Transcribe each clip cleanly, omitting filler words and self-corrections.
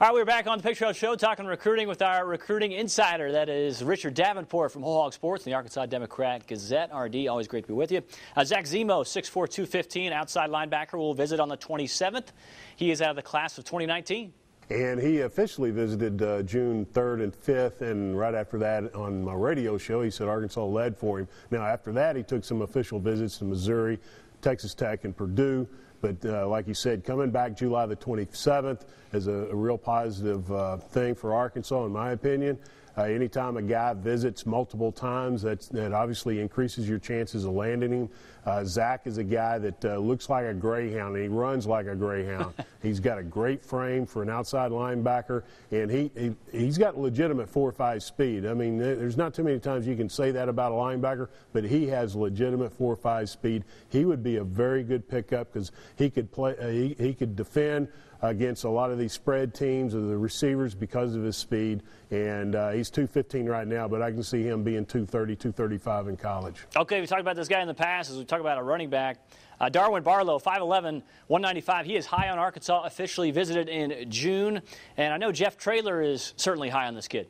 All right, we're back on the Pig Trail Show talking recruiting with our recruiting insider. That is Richard Davenport from Whole Hog Sports and the Arkansas Democrat-Gazette. RD, always great to be with you. Zach Zemo, 6'4", 215, outside linebacker, will visit on the 27th. He is out of the class of 2019. And he officially visited June 3rd and 5th, and right after that on my radio show, he said Arkansas led for him. Now, after that, he took some official visits to Missouri, Texas Tech, and Purdue. But like you said, coming back July the 27th is a real positive thing for Arkansas, in my opinion. Anytime a guy visits multiple times, that obviously increases your chances of landing him. Zach is a guy that looks like a greyhound, and he runs like a greyhound. He's got a great frame for an outside linebacker, and he's got legitimate 4.5 speed. I mean, there's not too many times you can say that about a linebacker, but he has legitimate 4.5 speed. He would be a very good pickup because he could play. He could defend against a lot of these spread teams or the receivers because of his speed. And he's 215 right now, but I can see him being 230, 235 in college. Okay, we talked about this guy in the past as we talk about a running back. Darwin Barlow, 5'11", 195. He is high on Arkansas, officially visited in June. And I know Jeff Traylor is certainly high on this kid.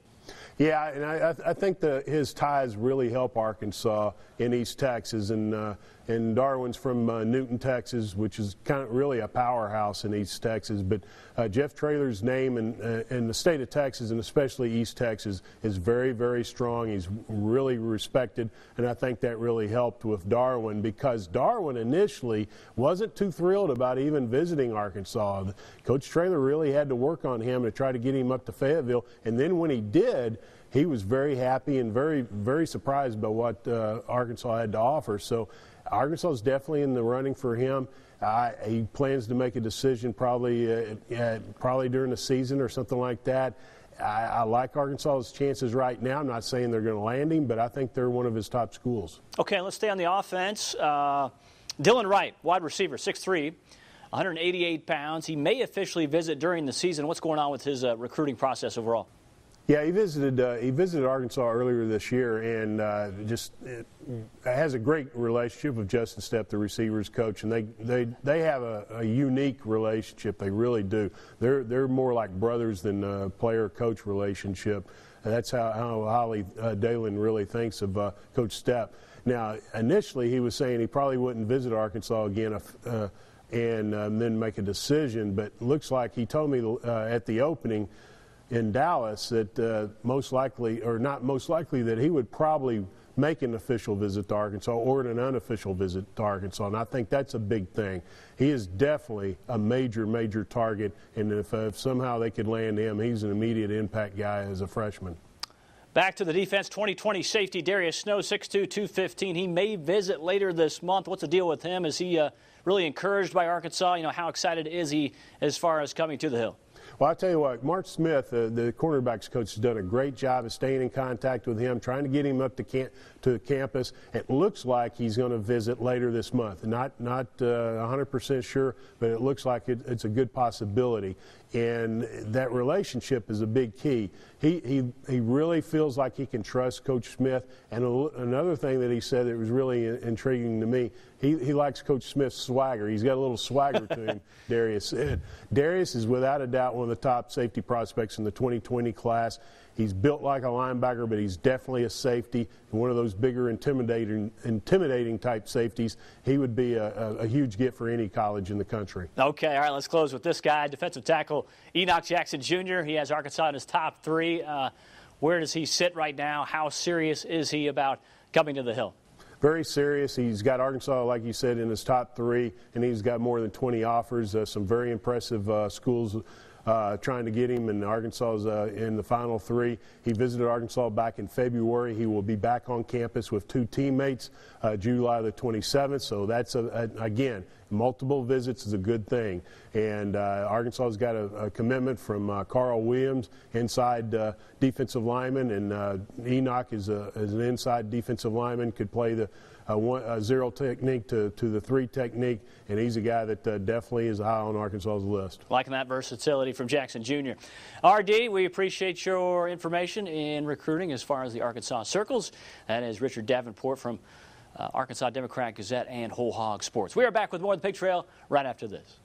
Yeah, and I think his ties really help Arkansas in East Texas, and Darwin's from Newton, Texas, which is kind of really a powerhouse in East Texas. But Jeff Traylor's name in the state of Texas, and especially East Texas, is very, very strong. He's really respected, and I think that really helped with Darwin because Darwin initially wasn't too thrilled about even visiting Arkansas. Coach Traylor really had to work on him to try to get him up to Fayetteville, and then when he did, he was very happy and very, very surprised by what Arkansas had to offer. So Arkansas is definitely in the running for him. He plans to make a decision probably during the season or something like that. I like Arkansas's chances right now. I'm not saying they're going to land him, but I think they're one of his top schools. Okay, let's stay on the offense. Dylan Wright, wide receiver, 6'3", 188 pounds. He may officially visit during the season. What's going on with his recruiting process overall? Yeah, he visited Arkansas earlier this year, and has a great relationship with Justin Stepp, the receivers coach, and they have a unique relationship. They really do. They're more like brothers than a player-coach relationship. And that's how highly Dalen really thinks of Coach Stepp. Now, initially, he was saying he probably wouldn't visit Arkansas again and then make a decision, but it looks like he told me at the opening in Dallas that most likely, or not most likely, that he would probably make an official visit to Arkansas or an unofficial visit to Arkansas, and I think that's a big thing. He is definitely a major, major target, and if somehow they could land him, he's an immediate impact guy as a freshman. Back to the defense, 2020 safety Darius Snow, 6'2", 215. He may visit later this month. What's the deal with him? Is he really encouraged by Arkansas? You know, how excited is he as far as coming to the Hill? Well, I'll tell you what, Mark Smith, the cornerbacks coach, has done a great job of staying in contact with him, trying to get him up to campus. It looks like he's going to visit later this month. Not 100% sure, but it looks like it's a good possibility. And that relationship is a big key. He really feels like he can trust Coach Smith. And another thing that he said that was really intriguing to me, he likes Coach Smith's swagger. He's got a little swagger to him, Darius said. Darius is without a doubt one of the top safety prospects in the 2020 class. He's built like a linebacker, but he's definitely a safety. One of those bigger, intimidating type safeties. He would be a huge get for any college in the country. Okay, all right, let's close with this guy, defensive tackle Enoch Jackson Jr. He has Arkansas in his top 3. Where does he sit right now? How serious is he about coming to the Hill? Very serious. He's got Arkansas, like you said, in his top 3, and he's got more than 20 offers. Some very impressive schools trying to get him, and Arkansas is in the final 3. He visited Arkansas back in February. He will be back on campus with 2 teammates July the 27th. So that's, again, multiple visits is a good thing. And Arkansas has got a commitment from Carl Williams, inside defensive lineman, and Enoch is an inside defensive lineman, could play the 0 technique to the 3 technique, and he's a guy that definitely is high on Arkansas's list. Liking that versatility from Jackson Jr. RD, we appreciate your information in recruiting as far as the Arkansas circles. That is Richard Davenport from Arkansas Democrat-Gazette and Whole Hog Sports. We are back with more of the Pig Trail right after this.